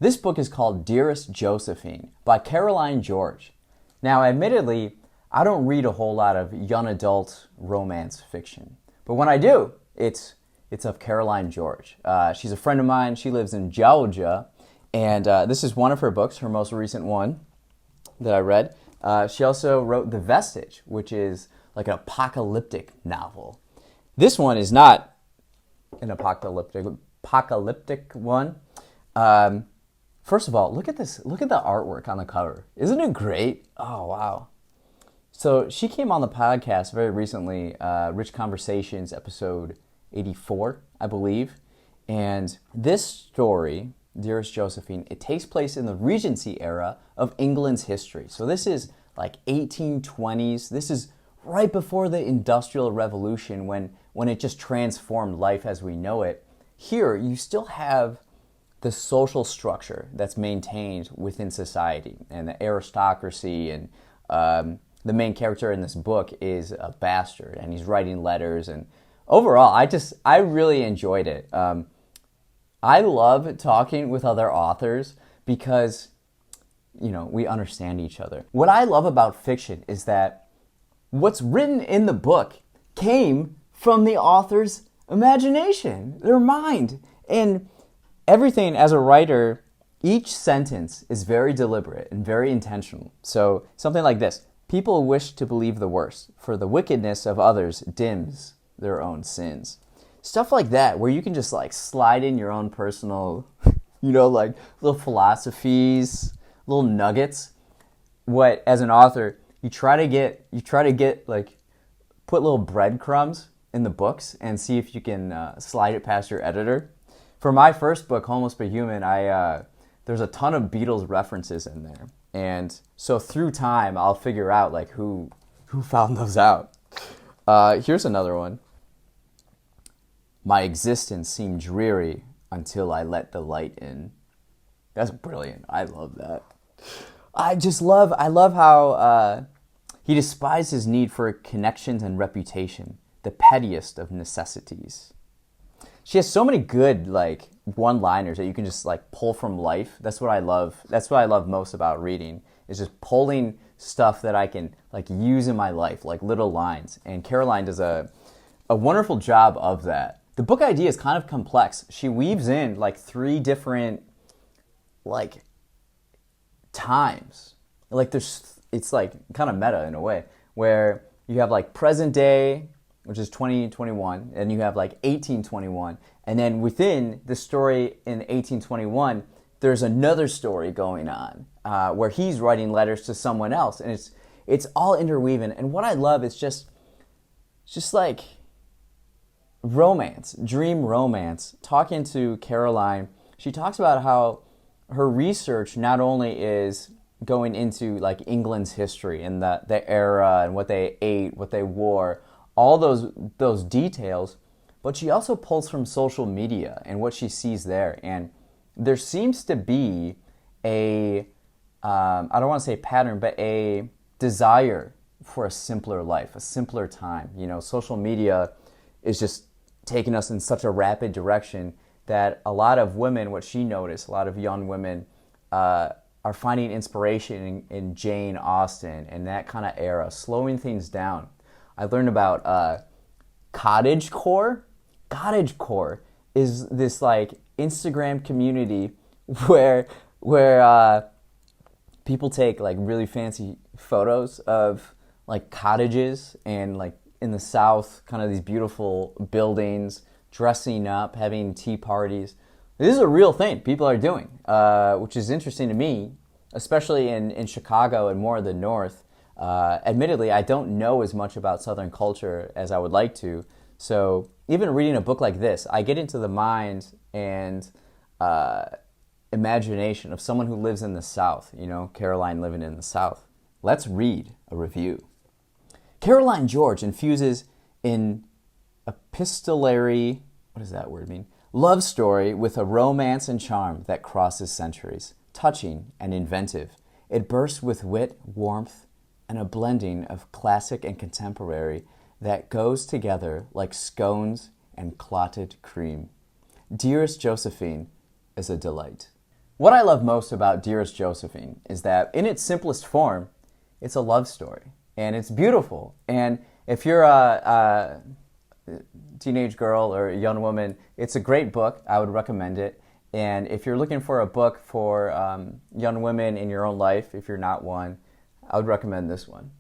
This book is called Dearest Josephine by Caroline George. Now, admittedly, I don't read a whole lot of young adult romance fiction, but when I do, it's of Caroline George. She's a friend of mine. She lives in Georgia, and this is one of her books, her most recent one that I read. She also wrote The Vestige, which is like an apocalyptic novel. This one is not an apocalyptic one. First of all, look at this. Look at the artwork on the cover. Isn't it great? Oh, wow. So she came on the podcast very recently, Rich Conversations, episode 84, I believe. And this story, Dearest Josephine, it takes place in the Regency era of England's history. So this is like 1820s. This is right before the Industrial Revolution when it just transformed life as we know it. Here, you still have the social structure that's maintained within society and the aristocracy, and the main character in this book is a bastard and he's writing letters, and overall I really enjoyed it. I love talking with other authors because we understand each other. What I love about fiction is that what's written in the book came from the author's imagination, their mind, and everything. As a writer, each sentence is very deliberate and very intentional. So something like this: people wish to believe the worst, for the wickedness of others dims their own sins. Stuff like that, where you can just like slide in your own personal, like little philosophies, little nuggets. What, as an author, you try to get like, put little breadcrumbs in the books and see if you can slide it past your editor. For my first book, Homeless but Human, there's a ton of Beatles references in there. And so through time, I'll figure out like who found those out. Here's another one. My existence seemed dreary until I let the light in. That's brilliant. I love that. I love how he despised his need for connections and reputation, the pettiest of necessities. She has so many good like one-liners that you can just like pull from life. That's what I love. That's what I love most about reading, is just pulling stuff that I can like use in my life, like little lines. And Caroline does a wonderful job of that. The book idea is kind of complex. She weaves in like 3 different like times. Like it's like kind of meta in a way, where you have like present day, which is 2021, and you have like 1821, and then within the story in 1821, there's another story going on where he's writing letters to someone else, and it's all interweaving. And what I love is just like romance, dream romance. Talking to Caroline, she talks about how her research not only is going into like England's history and the era and what they ate, what they wore, all those details, but she also pulls from social media and what she sees there. And there seems to be I don't want to say pattern, but a desire for a simpler life, a simpler time. Social media is just taking us in such a rapid direction that a lot of women, what she noticed, a lot of young women are finding inspiration in Jane Austen and that kind of era, slowing things down. I learned about cottagecore. Cottagecore is this like Instagram community where people take like really fancy photos of like cottages and like in the South, kind of these beautiful buildings, dressing up, having tea parties. This is a real thing people are doing, which is interesting to me, especially in Chicago and more of the North. Admittedly, I don't know as much about Southern culture as I would like to. So even reading a book like this, I get into the mind and imagination of someone who lives in the South, Caroline living in the South. Let's read a review. Caroline George infuses an epistolary, what does that word mean? Love story with a romance and charm that crosses centuries, touching and inventive. It bursts with wit, warmth, and a blending of classic and contemporary that goes together like scones and clotted cream. Dearest Josephine is a delight. What I love most about Dearest Josephine is that in its simplest form, it's a love story. And it's beautiful. And if you're a teenage girl or a young woman, it's a great book. I would recommend it. And if you're looking for a book for young women in your own life, if you're not one, I would recommend this one.